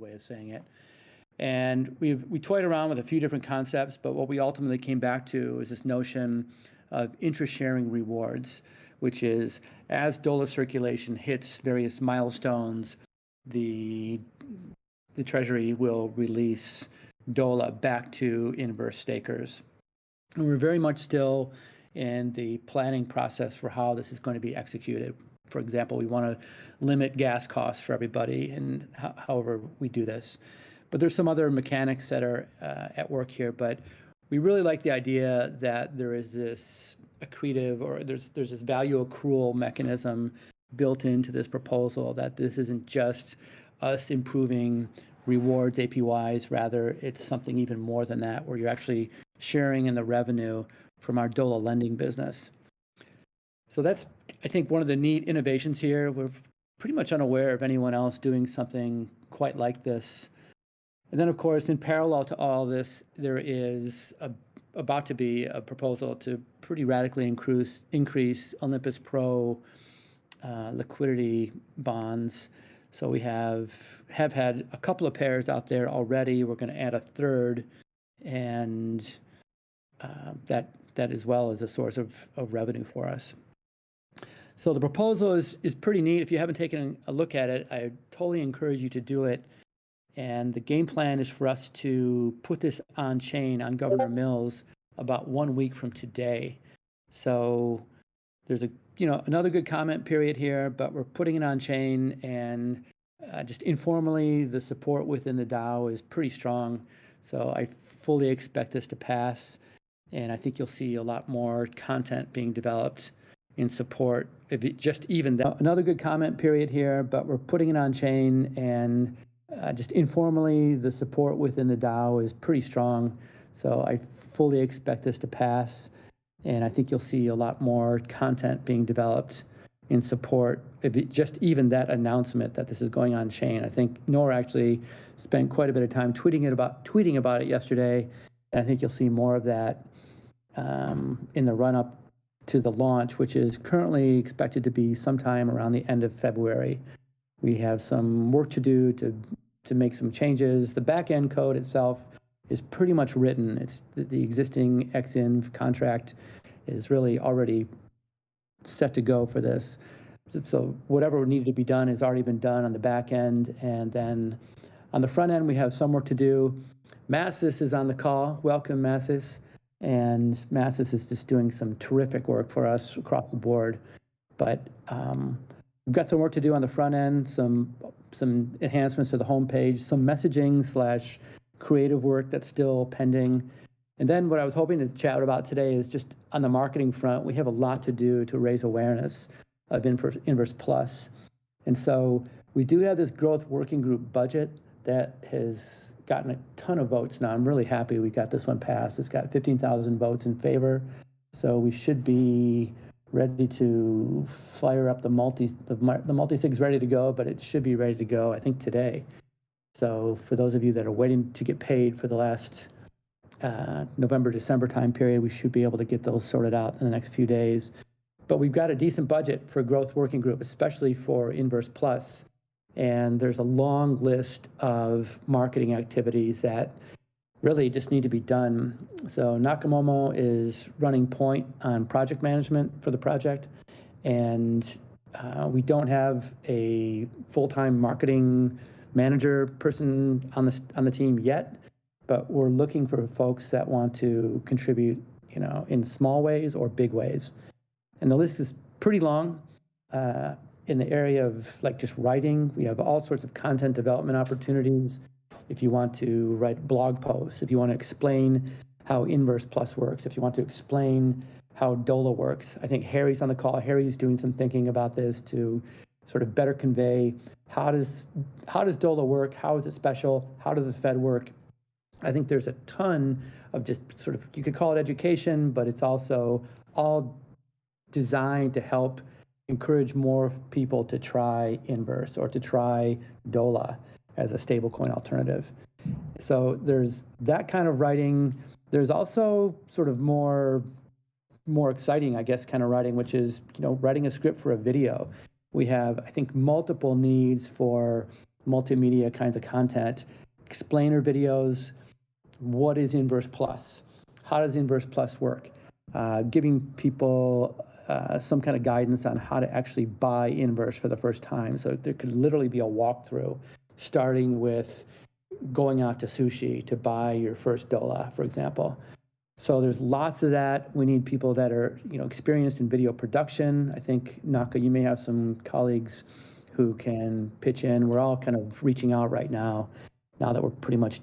way of saying it. And we toyed around with a few different concepts, but what we ultimately came back to is this notion of interest-sharing rewards, which is as dollar circulation hits various milestones, the Treasury will release DOLA back to inverse stakers. And we're very much still in the planning process for how this is going to be executed. For example, we want to limit gas costs for everybody, and however we do this. But there's some other mechanics that are at work here. But we really like the idea that there is this accretive, or there's this value accrual mechanism built into this proposal, that this isn't just us improving rewards, APYs, rather it's something even more than that, where you're actually sharing in the revenue from our DOLA lending business. So that's, I think, one of the neat innovations here. We're pretty much unaware of anyone else doing something quite like this. And then, of course, in parallel to all this, there is about to be a proposal to pretty radically increase Olympus Pro liquidity bonds. So we have had a couple of pairs out there already. We're going to add a third, and that as well is a source of revenue for us. So the proposal is pretty neat. If you haven't taken a look at it, I totally encourage you to do it. And the game plan is for us to put this on chain on Governor Mills about 1 week from today. So there's another good comment period here, but we're putting it on chain, and just informally, the support within the DAO is pretty strong. So I fully expect this to pass, and I think you'll see a lot more content being developed in support of it, just even that. Another good comment period here, but we're putting it on chain, and just informally, the support within the DAO is pretty strong. So I fully expect this to pass, and I think you'll see a lot more content being developed in support of it, just even that announcement that this is going on chain. I think Nora actually spent quite a bit of time tweeting about it yesterday, and I think you'll see more of that in the run-up to the launch, which is currently expected to be sometime around the end of February. We have some work to do to make some changes. The back-end code itself is pretty much written. It's the existing XINV contract is really already set to go for this. So whatever needed to be done has already been done on the back end. And then on the front end, we have some work to do. Massis is on the call. Welcome, Massis. And Massis is just doing some terrific work for us across the board. But we've got some work to do on the front end, some enhancements to the homepage, some messaging / creative work that's still pending. And then what I was hoping to chat about today is just on the marketing front, we have a lot to do to raise awareness of Inverse Plus. And so we do have this growth working group budget that has gotten a ton of votes now. I'm really happy we got this one passed. It's got 15,000 votes in favor. So we should be ready to fire up the multi-sig's ready to go, but it should be ready to go, I think, today. So for those of you that are waiting to get paid for the last November, December time period, we should be able to get those sorted out in the next few days. But we've got a decent budget for growth working group, especially for Inverse Plus. And there's a long list of marketing activities that really just need to be done. So Nakamomo is running point on project management for the project. And we don't have a full-time marketing manager person on the team yet, but we're looking for folks that want to contribute, in small ways or big ways. And the list is pretty long. In the area of just writing, we have all sorts of content development opportunities. If you want to write blog posts, if you want to explain how Inverse Plus works, if you want to explain how DOLA works, I think Harry's on the call. Harry's doing some thinking about this to sort of better convey how does DOLA work, how is it special, how does the Fed work. I think there's a ton of just sort of, you could call it education, but it's also all designed to help encourage more people to try Inverse or to try DOLA as a stablecoin alternative. So there's that kind of writing. There's also sort of more exciting, I guess, kind of writing, which is, writing a script for a video. We have, I think, multiple needs for multimedia kinds of content, explainer videos. What is Inverse Plus? How does Inverse Plus work? Giving people some kind of guidance on how to actually buy Inverse for the first time. So there could literally be a walkthrough, starting with going out to sushi to buy your first dola, for example. So there's lots of that. We need people that are, experienced in video production. I think, Naka, you may have some colleagues who can pitch in. We're all kind of reaching out right now that we're pretty much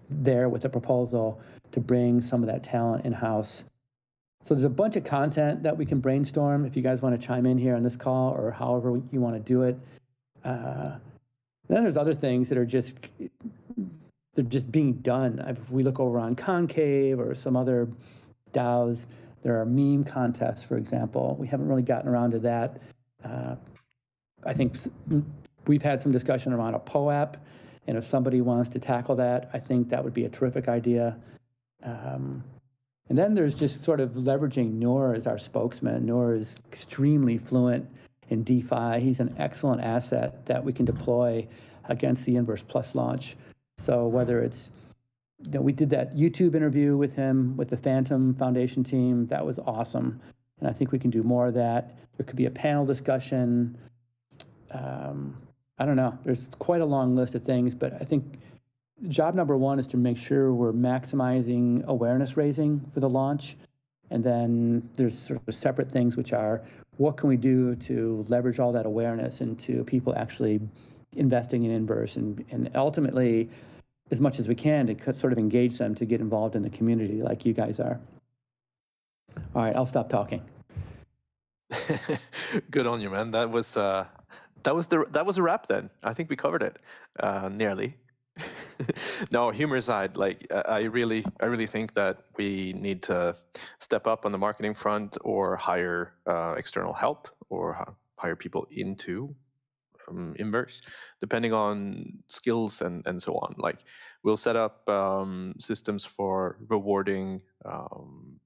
there with a proposal to bring some of that talent in-house. So there's a bunch of content that we can brainstorm if you guys want to chime in here on this call or however you want to do it. Then there's other things that are just being done. If we look over on Concave or some other DAOs, there are meme contests, for example. We haven't really gotten around to that. I think we've had some discussion around a POAP, and if somebody wants to tackle that, I think that would be a terrific idea. And then there's just sort of leveraging Noor as our spokesman. Noor is extremely fluent in DeFi. He's an excellent asset that we can deploy against the Inverse Plus launch. So whether it's, we did that YouTube interview with him with the Phantom Foundation team. That was awesome. And I think we can do more of that. There could be a panel discussion. I don't know. There's quite a long list of things, but I think job number one is to make sure we're maximizing awareness raising for the launch. And then there's sort of separate things, which are what can we do to leverage all that awareness into people actually investing in Inverse and ultimately, as much as we can, to sort of engage them to get involved in the community like you guys are. All right, I'll stop talking. Good on you, man. That was a wrap then. I think we covered it nearly. No, humor aside, like I really think that we need to step up on the marketing front or hire external help or hire people into Inverse, depending on skills and so on. Like we'll set up systems for rewarding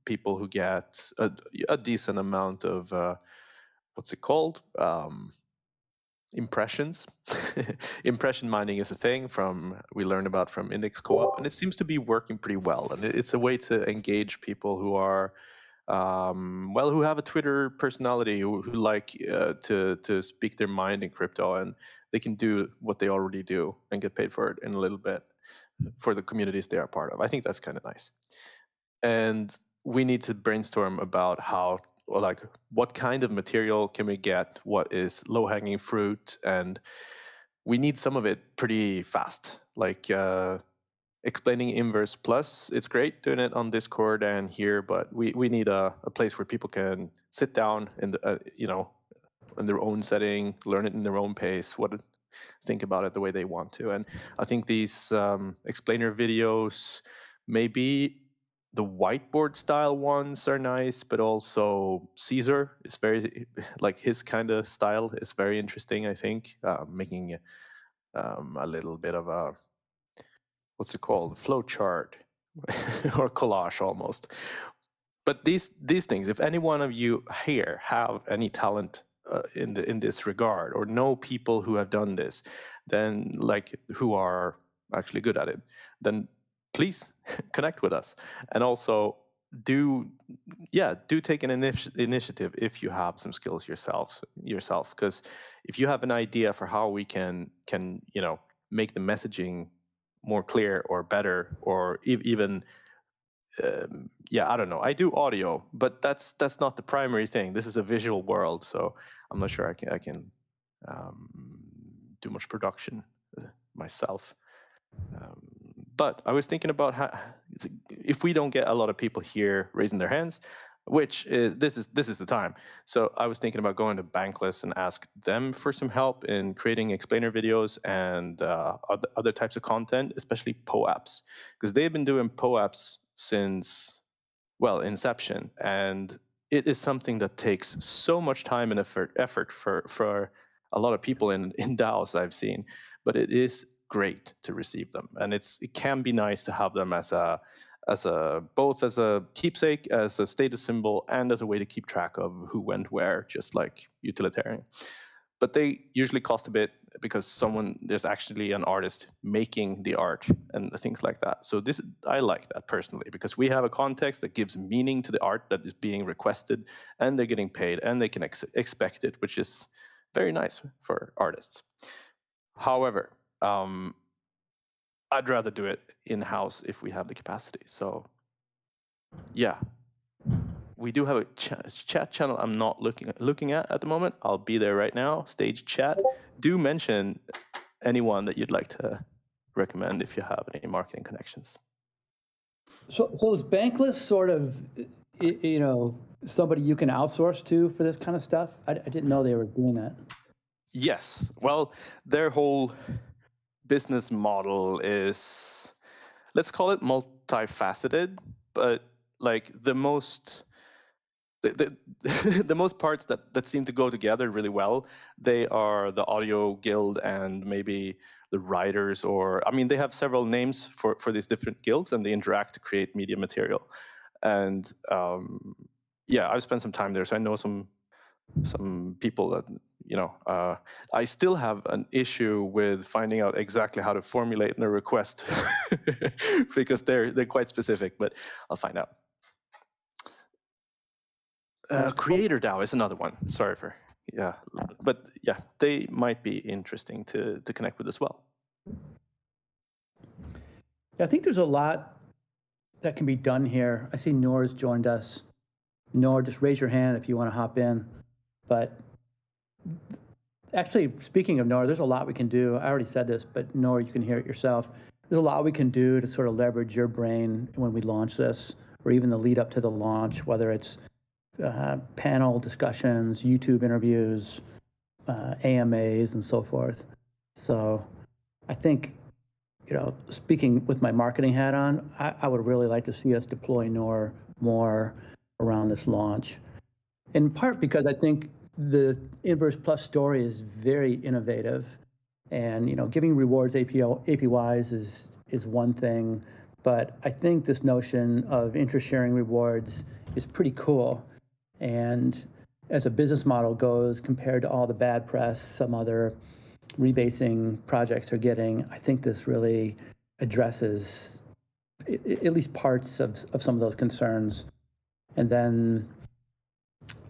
people who get a decent amount of what's it called? Impressions. Impression mining is a thing we learned about from Index Co-op, and it seems to be working pretty well. And it's a way to engage people who are who have a Twitter personality, who like to speak their mind in crypto, and they can do what they already do and get paid for it in a little bit for the communities they are part of. I think that's kind of nice. And we need to brainstorm about what kind of material can we get, what is low-hanging fruit, and we need some of it pretty fast. Like explaining Inverse Plus, it's great doing it on Discord and here, but we need a place where people can sit down in in their own setting, learn it in their own pace, think about it the way they want to. And I think these explainer videos, maybe the whiteboard style ones are nice, but also Caesar is very, like his kind of style is very interesting, I think, making a little bit of a, what's it called, flow chart or collage almost. But these things, if any one of you here have any talent in this regard or know people who have done this, then who are actually good at it, then please connect with us. And also do take an initiative if you have some skills yourself, because if you have an idea for how we can make the messaging more clear or better, or even I don't know. I do audio, but that's not the primary thing. This is a visual world, so I'm not sure I can do much production myself. But I was thinking about how, if we don't get a lot of people here raising their hands, which is this is the time. So I was thinking about going to Bankless and ask them for some help in creating explainer videos and other types of content, especially POAPs, because they've been doing POAPs since inception, and it is something that takes so much time and effort for a lot of people in DAOs I've seen, but it is great to receive them, and it can be nice to have them as a both as a keepsake, as a status symbol, and as a way to keep track of who went where, just like utilitarian. But they usually cost a bit. because there's actually an artist making the art and things like that. So I like that personally, because we have a context that gives meaning to the art that is being requested, and they're getting paid, and they can expect it, which is very nice for artists. However, I'd rather do it in-house if we have the capacity. So yeah, we do have a chat channel I'm not looking at the moment. I'll be there right now. Stage chat. Do mention anyone that you'd like to recommend if you have any marketing connections. So is Bankless sort of, somebody you can outsource to for this kind of stuff? I didn't know they were doing that. Yes. Well, their whole business model is, let's call it multifaceted, but like the most the most parts that seem to go together really well, they are the audio guild and maybe the writers, or I mean, they have several names for these different guilds, and they interact to create media material. And yeah, I've spent some time there, so I know some people that, I still have an issue with finding out exactly how to formulate a request because they're quite specific, but I'll find out. Creator DAO is another one. Sorry for but yeah, they might be interesting to connect with as well. I think there's a lot that can be done here. I see Noor's joined us. Noor, just raise your hand if you want to hop in. But actually, speaking of Noor, there's a lot we can do. I already said this, but Noor, you can hear it yourself. There's a lot we can do to sort of leverage your brain when we launch this, or even the lead up to the launch, whether it's panel discussions, YouTube interviews, AMAs, and so forth. So I think, speaking with my marketing hat on, I would really like to see us deploy Noor more around this launch. In part because I think the Inverse Plus story is very innovative, and giving rewards APYs is one thing, but I think this notion of interest sharing rewards is pretty cool. And as a business model goes, compared to all the bad press some other rebasing projects are getting, I think this really addresses at least parts of some of those concerns. And then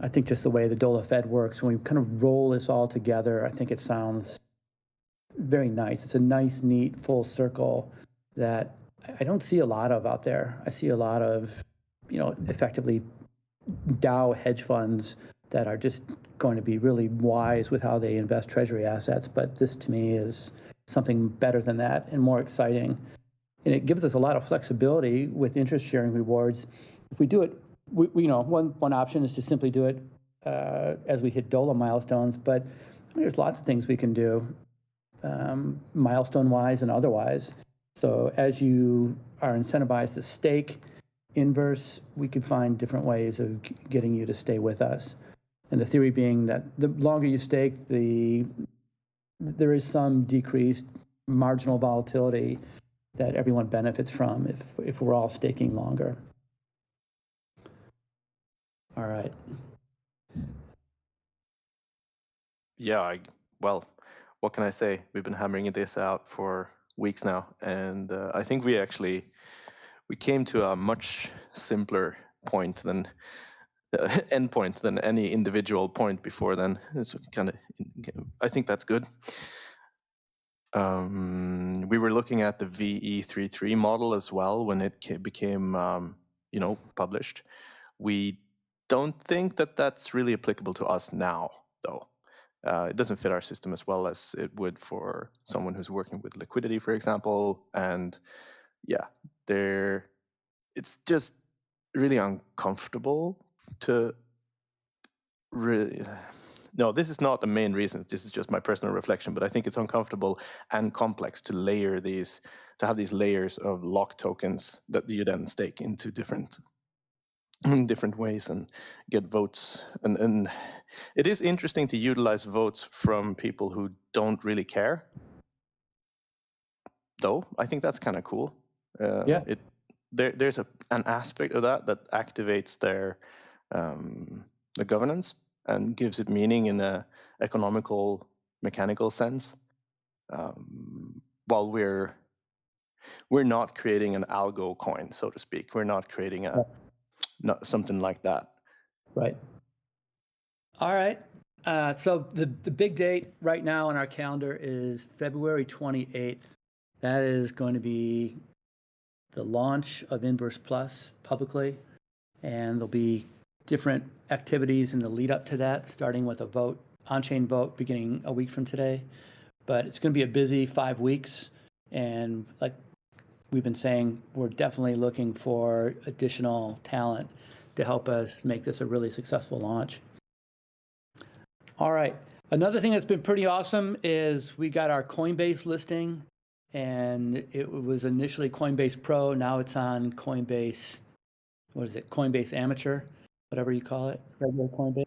I think just the way the DOLA Fed works, when we kind of roll this all together, I think it sounds very nice. It's a nice, neat, full circle that I don't see a lot of out there. I see a lot of, effectively DAO hedge funds that are just going to be really wise with how they invest treasury assets. But this to me is something better than that and more exciting. And it gives us a lot of flexibility with interest sharing rewards. If we do it, one option is to simply do it as we hit DOLA milestones. But there's lots of things we can do, milestone-wise and otherwise. So as you are incentivized to stake Inverse, we can find different ways of getting you to stay with us. And the theory being that the longer you stake, there is some decreased marginal volatility that everyone benefits from if we're all staking longer. All right. Yeah, well, what can I say? We've been hammering this out for weeks now, and I think we came to a much simpler point than endpoint than any individual point before then. It's I think that's good. We were looking at the VE33 model as well when it became published. We don't think that that's really applicable to us now, though. It doesn't fit our system as well as it would for someone who's working with liquidity, for example. And yeah, it's just really uncomfortable to really. No, this is not the main reason. This is just my personal reflection, but I think it's uncomfortable and complex to have these layers of lock tokens that you then stake into different ways and get votes. And it is interesting to utilize votes from people who don't really care, though. I think that's kind of cool. Yeah. There's an aspect of that activates the governance and gives it meaning in a economical, mechanical sense. while we're not creating an algo coin, so to speak. We're not creating something like that. Right. All right. So the big date right now on our calendar is February 28th. That is going to be the launch of Inverse Plus publicly, and there'll be different activities in the lead up to that, starting with a vote, on-chain vote, beginning a week from today. But it's going to be a busy 5 weeks, and like we've been saying, we're definitely looking for additional talent to help us make this a really successful launch. All right. Another thing that's been pretty awesome is we got our Coinbase listing, and it was initially Coinbase Pro. Now it's on Coinbase, what is it? Coinbase Amateur, whatever you call it, regular Coinbase.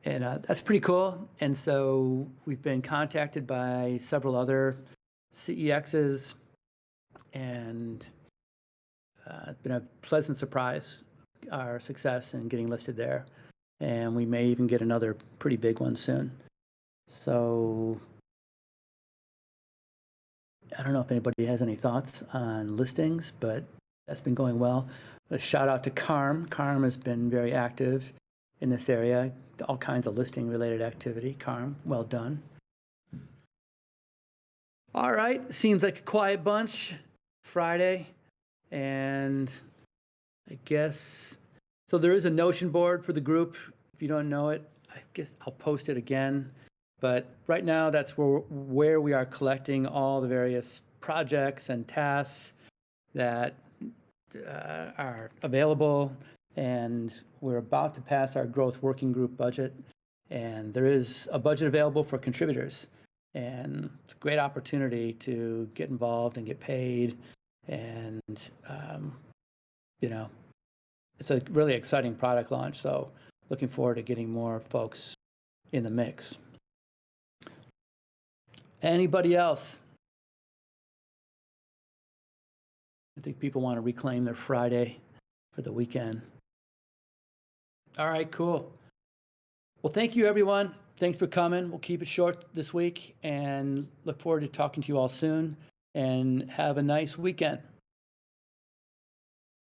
And that's pretty cool. And so we've been contacted by several other CEXs, and it's been a pleasant surprise, our success in getting listed there. And we may even get another pretty big one soon. So I don't know if anybody has any thoughts on listings, but that's been going well. A shout out to Carm. Carm has been very active in this area, all kinds of listing related activity. Carm, well done. All right, seems like a quiet bunch Friday, and I guess so. There is a Notion board for the group. If you don't know it, I guess I'll post it again. But right now, that's where we are collecting all the various projects and tasks that are available. And we're about to pass our growth working group budget. And there is a budget available for contributors. And it's a great opportunity to get involved and get paid. And, it's a really exciting product launch. So looking forward to getting more folks in the mix. Anybody else? I think people want to reclaim their Friday for the weekend. All right, cool. Well, thank you, everyone. Thanks for coming. We'll keep it short this week and look forward to talking to you all soon. And have a nice weekend.